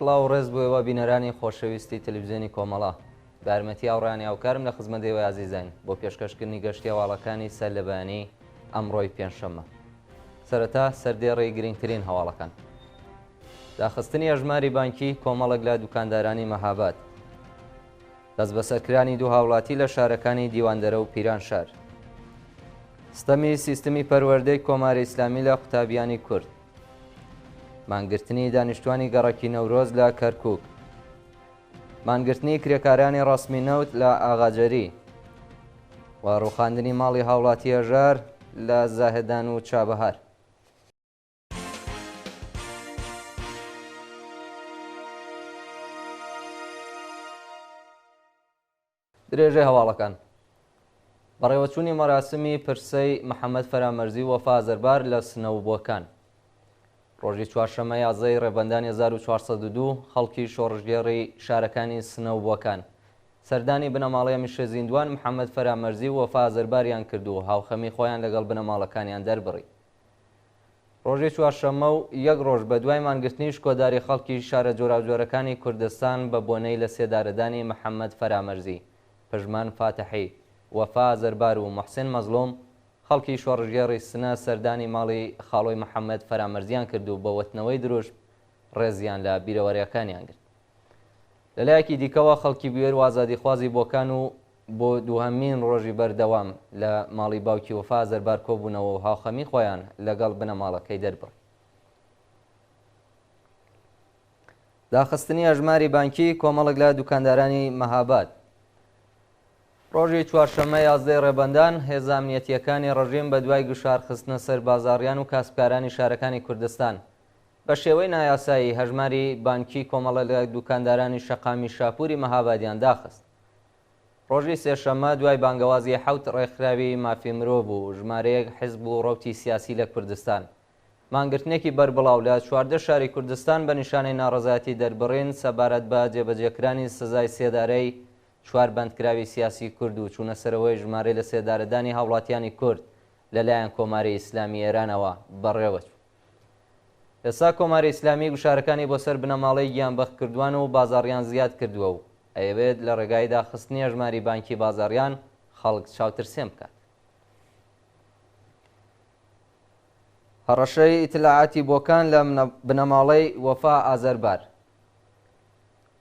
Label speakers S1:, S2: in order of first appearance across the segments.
S1: کڵاو ڕێز بووەوە بینەرانی خۆشەویستی تەلەڤیزیۆنی کۆمەڵە بە یارمەتی هاوڕێیانی هاوکارم لە خزمەتەوەی ئازیزین بۆ پێشکەشکردنی گەشتی هەواڵەکانی سەر لە بەیانی ئەمڕۆی پێنجشەممە. سەرەتا سەردێڕی گرنگترین هەواڵەکان. داخستنی هەژماری بانکی کۆمەڵێک لە دوکاندارانی مەهاباد، دەست بەسەرکرانی دوو هاوڵاتی لە شارەکانی دیواندەرە و پیرانشار، ستەمی سیستمی پەروەردەی کۆماری ئیسلامی لە قوتابیانی کورد، مانگرتنی دانیشتوانی گەڕەکی نەورۆز لە کەرکووک، مانگرتنی کرێکارانی ڕەسمی نەوت لە ئاغاجەری و ڕووخاندنی ماڵی هاوڵاتی هەژار لە زاهدان و چابەهار. درێژەی هەواڵەکان. بەڕێوەچوونی مەراسمی پرسەی محەممەد فەرامەرزی وەفا ئازەربار لە سنەوبووەکان. ڕۆژی چوارشەممە 11 ڕێبەندانی 1402 خەڵکی شۆڕژگێڕی شارەکانی سنەوبووەکان سەردانی بنەماڵەیە میشە زیندوان محەممەد فەرامەرزی و وەفا ئازەرباریان کرد و هاوخەمی خۆیان لەگەڵ بنەماڵەکانیان دەربڕی. ڕۆژی چوارشەممە و یەک ڕۆژ بە دوای مانگرتنی شکۆداری خەڵکی شارە جۆراوجۆرەکانی کوردستان بە بۆنەی لە سێدارەدانی محەممەد فەرامەرزی، پژمان فاتحی، وەفا ئازەربار و موحسین مەزلوم خەڵکی شۆڕژگێڕی سنە سەردانی ماڵی خاڵۆی محەممەد فەرامەرزیان کرد و بە وەتنەوەی دروشت ڕێزیان لە بیرەوەریەکانیان گرت. لەلایەکی دیکەوە خەڵکی بوێر و ئازادیخوازی بۆکان و بۆ دووهەمین ڕۆژی بەردەوام لە ماڵی باوکی وەفا ئازەربار کۆبوونەوە و هاوخەمی خۆیان لەگەڵ بنەماڵەکەی دەربڕ. داخستنی هەژماری بانکی کۆمەڵێک لە دوکاندارانی مەهاباد. ڕۆژی چوارشەممە 11 ڕێبەندان هێزە ئەمنیەتیەکانی ڕژیم بە دوای گشارخستنە سەر بازاڕیان و کاسبکارانی شارەکانی کوردستان بە شێوەی نایاسایی هەژماری بانکی کۆمەڵە لە دوکاندارانی شەقامی شاپووری مەهابادیان داخست. ڕۆژی سێشەممە دوای بانگەوازی 7 ڕێکخراوی مافی مرۆڤ و ژمارەیەک حیزب و ڕەوتی سیاسی لە کوردستان مانگرتنێکی بەربڵاو لە 14 شاری کوردستان بە نیشانەی ناڕەزایەتی دەربڕین سەبارەت بە جێبەجێکرانی سزای سێدارەی 4 بەندکراوی سیاسی کورد و چوونە سەرەوەی ژمارەی لە سێدارەدانی هاوڵاتیانی کورد لەلایەن کۆماری ئیسلامی ئێرانەوە بەڕێوەچوو. ئێستا کۆماری ئیسلامی گوشارەکانی بۆ سەر بنەماڵەی گیانبەخت کردووان و بازاڕیان زیاد کردووە و ئەیەوێت لە ڕێگای داخستنی هەژماری بانکی بازاڕیان خەڵک چاوترسێن بکات. هەڕەشەی ئیتلاعاتی بۆکان لە بنەماڵەی وەفا ئازەربار.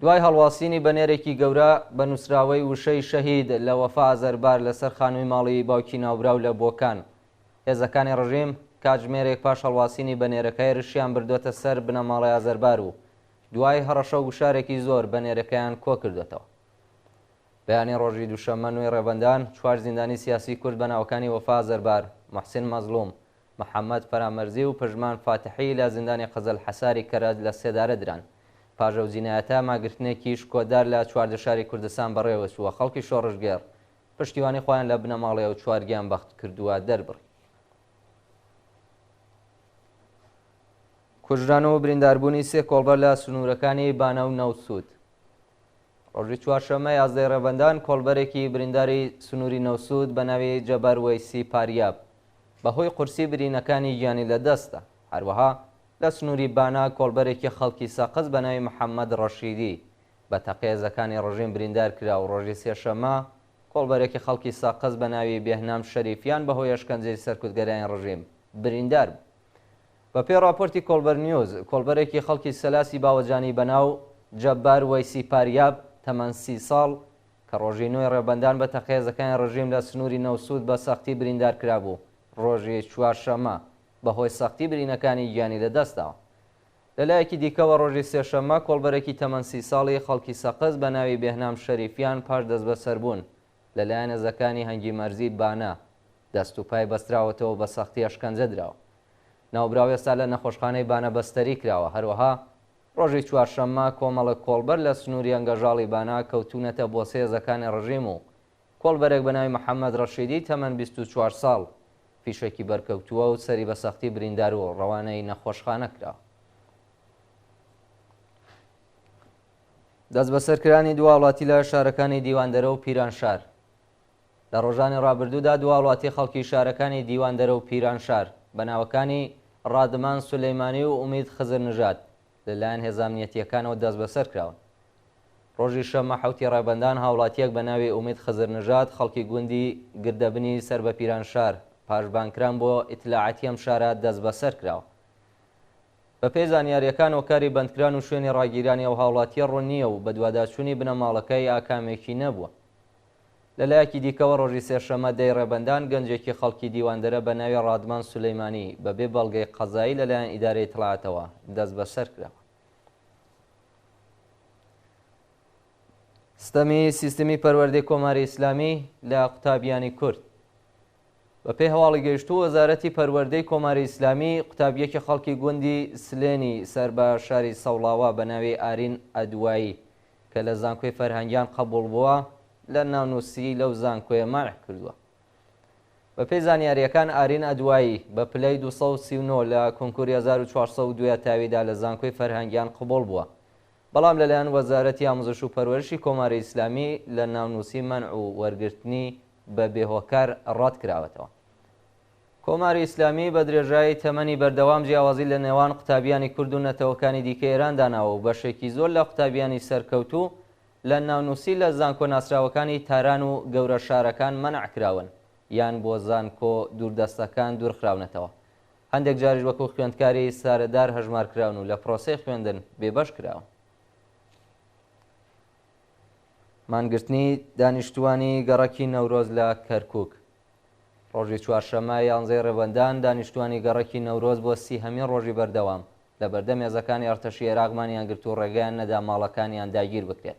S1: دوای هەڵواسینی بەنێرێکی گەورە بە نووسراوەی وشەی شەهید لە وەفا ئازەربار لەسەر خانووی ماڵی باوکی ناوبراو لە بۆکان، هێزەکانی ڕژیم کاتژمێرێک پاش هەڵواسینی بەنێرەکەی ڕشیان بردوێتە سەر بنەماڵی ئازەربار و دوای هەڕەشە و گوشارێکی زۆر بەنێرەکەیان کۆ کردوێتەوە. بەیانی ڕۆژی دووشەممە 9 ڕێبەندان 4 زیندانی سیاسی کورد بە ناوەکانی وەفا ئازەربار، موحسین مەزلوم، محەممەد فەرامەرزی و پژمان فاتحی لە زیندانی قەزل حەساری کەرەج لە سێدارە دران. پاژە و جینایەتە ماگرتنێکی شکۆدار لە 14 شاری کوردستان بەڕێوەچووە خەڵکی شۆڕژگێڕ پشتیوانی خۆیان لە بنەماڵەیە و 4 گیانبەخت کردووە دەربڕی. کوژران و برینداربوونی 3 کۆڵبەر لە سنوورەکانی بانە و نەوسود. ڕۆژی چوارشەممە 11 ڕێبەندان کۆڵبەرێکی برینداری سنووری نەوسود بە ناوی جەبەر وەیسی پاریاب بەهۆی قورسی برینەکانی گیانی لە دەستە. هەروەها لە سنووری بانا کۆڵبەرێکی خەڵکی سەقز بە ناوی محەممەد ڕەشیدی بە تەقێزەکانی ڕژیم بریندار کرا و ڕۆژی سێشەممە کۆڵبەرێکی خەڵکی سەقز بە ناوی بێهنام شەریفیان بەهۆی ئەشکەنجەی سەرکوتگەرانی ڕژیم بریندار بوو. بە پێی راپۆرتی کۆڵبەر نیوز کۆڵبەرێکی خەڵکی سەلاسی باوەجانی بەناو جەبار وەیسی پاریاب تەمەن 30 ساڵ کە ڕۆژی 9 ڕێبەندان بە تەقێزەکانی ڕژیم لە سنووری نەوسود بە سەختی بریندار کرابوو. ڕۆژی چوارشەممە بەهۆی سەختی برینەکانی گیانی لە دەستاوە. لەلایەکی دیکەوە ڕۆژی سێشەممە کۆڵبەرێکی تەمەن 30 ساڵی خەڵکی سەقز بە ناوی بێهنام شەریفیان پاش دەست بەسەربوون لەلایەن هێزەکانی هەنگی مەرزی بانا دەست و پای بەستراوەتەوە بە سەختی ئەشکەنجە درراوە. ناوبراو ئێستا لە نەخۆشخانەی بانە بەستەری کراوە. هەروەها ڕۆژی چوارشەممە کۆمەڵە کۆڵبەر لە سنووری ئەنگەژاڵی بانا کەوتونەتە بۆ سێ هێزەکانی ڕژیم و کۆڵبەرێک بە ناوی محەممەد ڕەشیدی تەمەن 24 ساڵ فیشێکی بەرکەوتووە و سەری بە سەختی بریندار و ڕەوانەی نەخۆشخانە کرا. دەست بەسەرکرانی دو وڵاتی لە شارەکانی دیواندەرە و پیرانشار. لە ڕۆژانی ڕابردوودا دو وڵاتی خەڵکی شارەکانی دیواندەرە و پیرانشار بە ناوەکانی ڕادمان سولەیمانی و ئومید خزر نژاد لەلایەن هێزە ئەمنیەتیەکانەوە دەست بەسەر کراون. ڕۆژی شەممە حوتی ڕێبەندان هاوڵاتیەک بە ناوی ئومید خزرنژاد خەڵکی گوندی گردەبنی سەر بە پیرانشار پاشبانکران بۆ ئیتلاعەتی ئەم شارە دەست بەسەر کراوە. بە پێی زانیاریەکان هۆکاری بەندکران و شوێنی ڕاگیرانی ئەو هاوڵاتیە ڕوون نییە و بە دوواداچوونی بنەماڵەکەی ئاکامێکی نەبووە. لەلایەکی دیکەوە ڕۆژی سێشەممە دەی ڕێبەندان گەنجێکی خەڵکی دیواندەرە بە ناوی ڕادمان سولەیمانی بەبێ بەڵگەی قەزایی لەلایەن ئیدارەی ئیتلاعاتەوە دەست بەسەر کراوە. سیستەمی پەروەردەی کۆماری ئیسلامی لە قوتابیانی کورد. بە پێی هەواڵی گەیشتوو وەزارەتی پەروەردەی کۆماری ئیسلامی قوتابیەکی خەڵکی گوندی سلێنی سەر بە شاری سەوڵاوە بە ناوی ئارین ئەدوایی کە لە زانکۆی فەرهەنگیان قبوڵ بووە لە ناونووسی لەو زانکۆیە مانع کردووە. بە پێی زانیاریەکان ئارین ئەدوایی بە پلەی 239 لە کۆنکوری 1402 تاویدا لە زانکۆی فەرهەنگیان قبوڵ بووە، بەڵام لەلایەن وەزارەتی ئامۆزش و پەروەرشی کۆماری ئیسلامی لە ناونووسی مەنع و وەرگرتنی بە بێهۆکار ڕات کراوەتەوە. کۆماری ئیسلامی بە درێژایی تەمەنی بەردەوام جیاوازی لە نێوان قوتابیانی کورد و نەتەوەکانی دیکە ئێران داناوە و بەشێکی زۆر لە قوتابیانی سەرکەوتوو لە ناونووسی لە زانکۆ ناسراوەکانی تاران و گەورە شارەکان مەنع کراون یان بۆ زانکۆ دووردەستەکان دوورخراونەتەوە. هەندێک جاریش وەکو خوێندکاری سارەدار هەژمار کراون و لە پرۆسەی خوێندن بێبەش کراون. مانگرتنی دانیشتوانی گەڕەکی نەورۆز لە کەرکووک. ڕۆژی چوارشەممە 11 ڕێبەندان دانیشتوانی گەڕەکی نەورۆز بۆ 30هەمین ڕۆژی بەردەوام لە بەردەم هێزەکانی ئەرتەشی عێراقمانیان گرت و ڕێگەیان نەدا ماڵەکانیان داگیر بکرێت.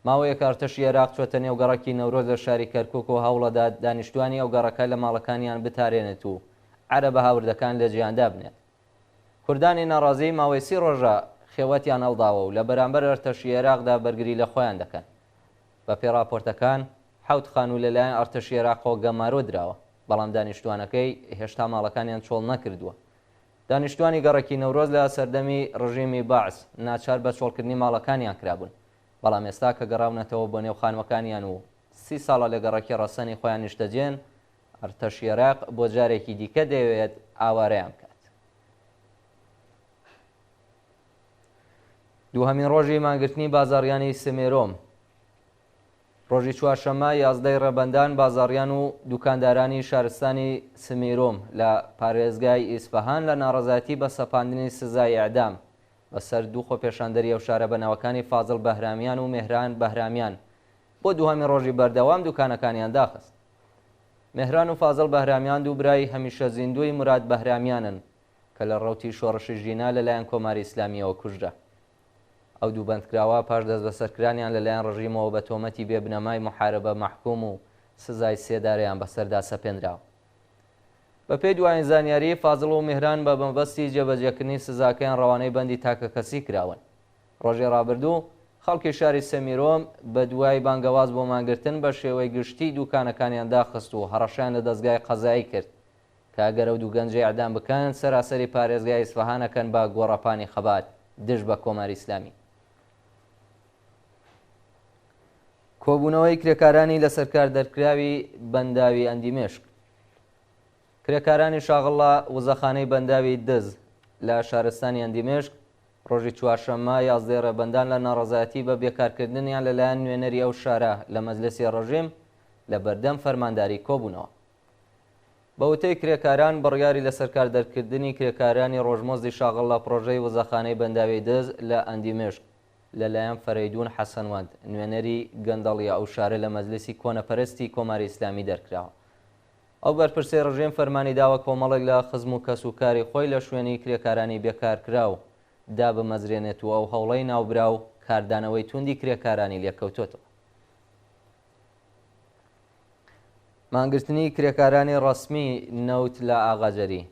S1: ماوەیەک ئەرتەشی عێراق چۆتە نێو گەڕەکی نەورۆز لە شاری کەرکووک و هەوڵەدا دانیشتوانی ئەو گەڕەکە لە ماڵەکانیان بتارێنێت و عەرەبە هاوردەکان لە جیاندا بنێت. کوردانی ناڕازی ماوەی 30 ڕۆژە خێوەتیان هەڵداوە و لە بەرامبەر ئەرتەشی عێراقدا بەرگری لە خۆیان دەکەن. بە پێی راپۆرتەکان 7 خانوو لەلایەن ئەرتەشی عێراقەوە گەمارۆ دراوە، بەڵام دانیشتوانەکەی هێشتا ماڵەکانیان چۆڵ نەکردووە. دانیشتوانی گەڕەکی نەورۆز لە سەردەمی ڕژیمی باعس ناچار بە چۆڵکردنی ماڵەکانیان کرابوون، بەڵام ئێستا کە گەڕاونەتەوە بۆ نێو خانوەکانیان و 30 ساڵە لە گەڕەکی ڕەسەنی خۆیان نیشتەجێن، ئەرتەشی عێراق بۆ جارێکی دیکە دەیەوێت ئاوارەیان بکات. دووهەمین ڕۆژی مانگرتنی بازاڕیانی سمێرۆم. ڕۆژی چوارشەممە 11 ڕێبەندان بازاڕیان و دوکاندارانی شارستانی سمێرۆم لە پارێزگای ئیسفەهان لە ناڕەزایەتی بە سەپاندنی سزای ئیعدام بەسەر دوو خۆپێشاندەری ئەو شارە بەناوەکانی فازڵ بەهرامیان و مێهران بەهرامیان بۆ دووهەمین ڕۆژی بەردەوام دوکانەکانیان داخست. مێهران و فازڵ بەهرامیان دوو برای هەمیشە زیندوی مراد بەهرامیانن کە لە ڕەوتی شۆڕشی ژینا لەلایەن کۆماری ئیسلامیەوە کوژرا. ئەو دوو بەندکراوە پاش دەست بەسەرکرانیان لەلایەن ڕژیمەوە بە تۆمەتی بێبنەمای محارەبە مەحکوم و سزای سێداریان بەسەردا سەپێنراوە. بە پێی دوایین زانیاری فازڵ و مێهران بە مەبەستی جێبەجێکردنی سزاکەیان ڕەوانەی بەندی تاکە کەسی کراون. ڕۆژی ڕابردوو خەڵکی شاری سەمیرۆم بە دوای بانگەواز بۆ مانگرتن بە شێوەی گشتی دوکانەکانیان داخست و هەڕەشیان لە دەستگای قەزایی کرد کە ئەگەر ئەو دوو گەنجەی ئەعدام بکەن سەراسەری پارێزگای ئیسفەهانەکەن بە گۆڕەپانی خەبات دژ بە کۆماری ئیسلامی. کۆبوونەوەی کرێکارانی لە سەرکار دەرکراوی بەنداوی ئەندیمێشک. کرێکارانی شاغڵا وزەخانەی بەنداوی دز لە شارستانی ئەندیمێشک ڕۆژی چوارشەممە 11 ڕێبەندان لە ناڕەزایەتی بە بێکارکردنیان لەلایەن نوێنەری ئەو شارە لە مەجلسی ڕژیم لە بەردەم فەرمانداری کۆبوونەوە. بەوتەی کرێکاران بڕیاری لە سەرکار دەرکردنی کرێکارانی ڕۆژمۆزی شاغڵ لە پرۆژەی وزەخانەی بەنداوی دز لە ئەندیمێشک لەلایەن فەرەیدون حەسەنوەند نوێنەری گەندەڵی ئەو شارە لە مەجلسی کۆنەپەرستی کۆماری ئیسلامی دەرکراوە. ئەو بەرپرسەی ڕژیم فەرمانی داوە کۆمەڵێک لە خزم و کەسوکاری خۆی لە شوێنی کرێکارانی بێکارکراو دا بمەزرێنێت و ئەو هەوڵەی ناوبرا و کاردانەوەی توندی کرێکارانی لێکەوتوتەوە. مانگرتنی کرێکارانی ڕەسمی نەوت لە ئاغاجەری.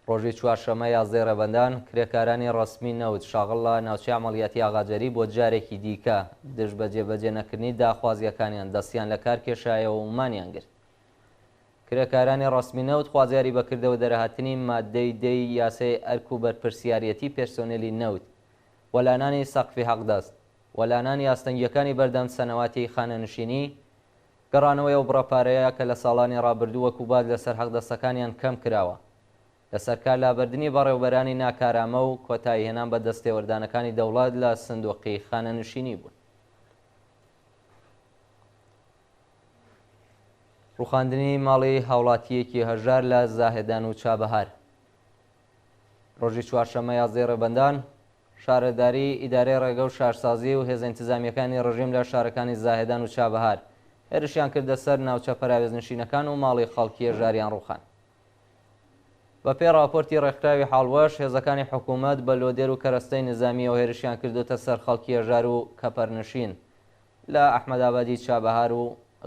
S1: ڕۆژی چوارشەممە 11 ڕێبەندان کرێکارانی ڕەسمی نەوت شاغڵ لە ناوچەی عەمەڵیاتی ئاغاجەری بۆ جارێکی دیکە دژ بە جێبەجێ نەکردنی داخوازیەکانیان دەستیان لە کار کێشایەوە و مانیان گرت. کرێکارانی ڕەسمی نەوت خوازیاری بەکردەوە دەرەهاتنی مادەی دەی یاسای ئەرک و بەرپرسیارەتی پێرسۆنێلی نەوت، وەلانانی سەقفی حەقدەست، وەلانانی ئاستەنگیەکانی بەردەم سەنەواتی خانەنشینی، گەڕانەوەی ئەو بڕەپارەیە کە لە ساڵانی ڕابردوو وەکو باد لەسەر حەقدەستەکانیان کەم کراوە. لەسەر کارلابردنی بەڕێوەبەرانی ناکارامە و کۆتایی هێنان بە دەستێوەردانەکانی دەوڵات لە سندوقی خانەنشینی بوون. ڕوخاندنی ماڵی هاوڵاتیەکی هەژار لە زاهێدان و چابەهار. ڕۆژی چوارشەممە 11 ڕێبەندان شارەداری ئیدارەی ڕێگە و شارسازی و هێزە ئینتیزامیەکانی ڕژیم لە شارەکانی زاهێدان و چابەهار هێرشیان کردە سەر ناوچە پەراوێزنشینەکان و ماڵی خەڵکی هێژاریان ڕوخان. بە پێی راپۆرتی ڕێکخراوی حاڵوەش هێزەکانی حکوومەت بە لۆدێر و کەرەستەی نظامی و هێرشیان کردوتە سەر خەڵکی هێژار و کەپەرنشین لە ئەحمەدابادی چابەهار و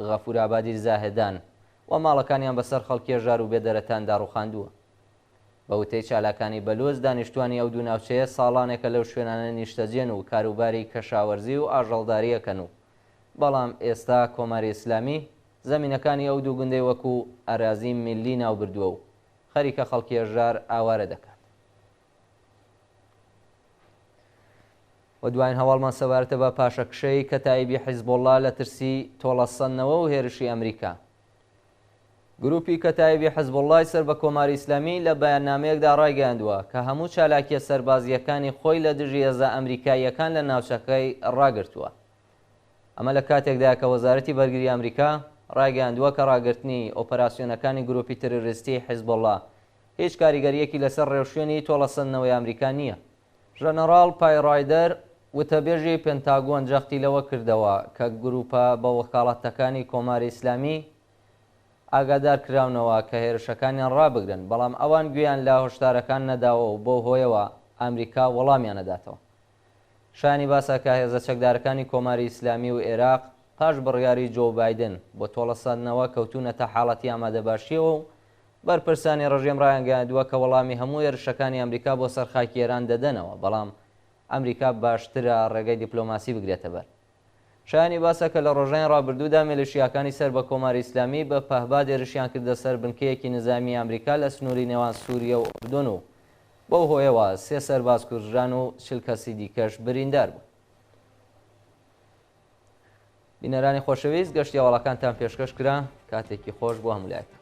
S1: غەفورابادی زاهێدان و ماڵەکانیان بەسەر خەڵکی هێژار و بێدەرەتاندا ڕوخاندووە. بە وتەی چالاکانی بەلوز دانیشتوانی ئەو دوو ناوچەیە ساڵانێکە لەو شوێنانە نیشتەجێن و کاروباری کەشاوەرزی و ئاژەڵداریەکەن و بەڵام ئێستا کۆماری ئیسلامی زەمینەکانی ئەو دوو گوندەی وەکو ئەرازی میلی ناوبردووە و خەریکە خەڵکی هێژار ئاوارە دەکات. و دوایین هەواڵمان سەبارەتە بە پاشەکشەی کەتایبی حیزبۆڵڵا لە ترسی تۆڵەسەندنەوە و هێرشی ئەمریکا. گروپی کەتایبی حیزبۆڵڵای سەر بە کۆماری ئیسلامی لە بەیاننامەیەکدا ڕایگەیاندووە کە هەموو چالاکیە سەربازیەکانی خۆی لە دژی هێزە ئەمریکاییەکان لە ناوچەکەی ڕاگرتووە. ئەمە لە کاتێکدا کە وەزارەتی بەرگری ئەمریکا ڕایگەیاندووە کە ڕاگررتنی ئۆپەراسیۆنەکانی گروپی تەرۆریستی حیزبۆڵڵا هیچ کاریگەریەکی لەسەر ڕێوشوێنی تۆڵەسەندنەوەی ئەمریکا نییە. ژەنەڕاڵ پایڕایدەر وتەبێژی پێنتاگۆن جەختی لەوە کردەوە کە گروپە بە وەکاڵەتەکانی کۆماری ئیسلامی ئاگادار کراونەوە کە هێرشەکانیان ڕابگرن، بەڵام ئەوان گویان لە هۆشدارەکان نەداوە و بۆ هۆیەوە ئەمریکا وەڵامیان نەداتەوە. شانی باسە کە هێزە چەکدارەکانی کۆماری ئیسلامی و عێراق پاش بڕیاری جۆ بایدن بۆ تۆڵەسەندنەوە کەوتونەتە حاڵەتی ئامادەباشیەوە و بەرپرسانی ڕژێم ڕایانگەیاندووە کە وەڵامی هەموو هێرشەکانی ئەمریکا بۆ سەرخاکی ئێران دەدەنەوە، بەڵام ئەمریکا باشترە ڕێگەی دیپلۆماسی بگرێتە بەر. شایانی باسە کە لە ڕۆژانی ڕابردوودا مێلیشیاکانی سەر بە کۆماری ئیسلامی بە پەهباد هێرشیان کردە سەر بنکەیەکی نظامی ئەمریکا لە سنووری نێوان سووریە و ئوردون و بەو هۆیەوە 3 سەرباز کوژران و 40 کەسی دیکەش بریندار بوو. بینەرانی خۆشەویست گەشتی هەواڵەکانتان پێشکەش کرا، کاتێکی خۆش بۆ هەمولایەک.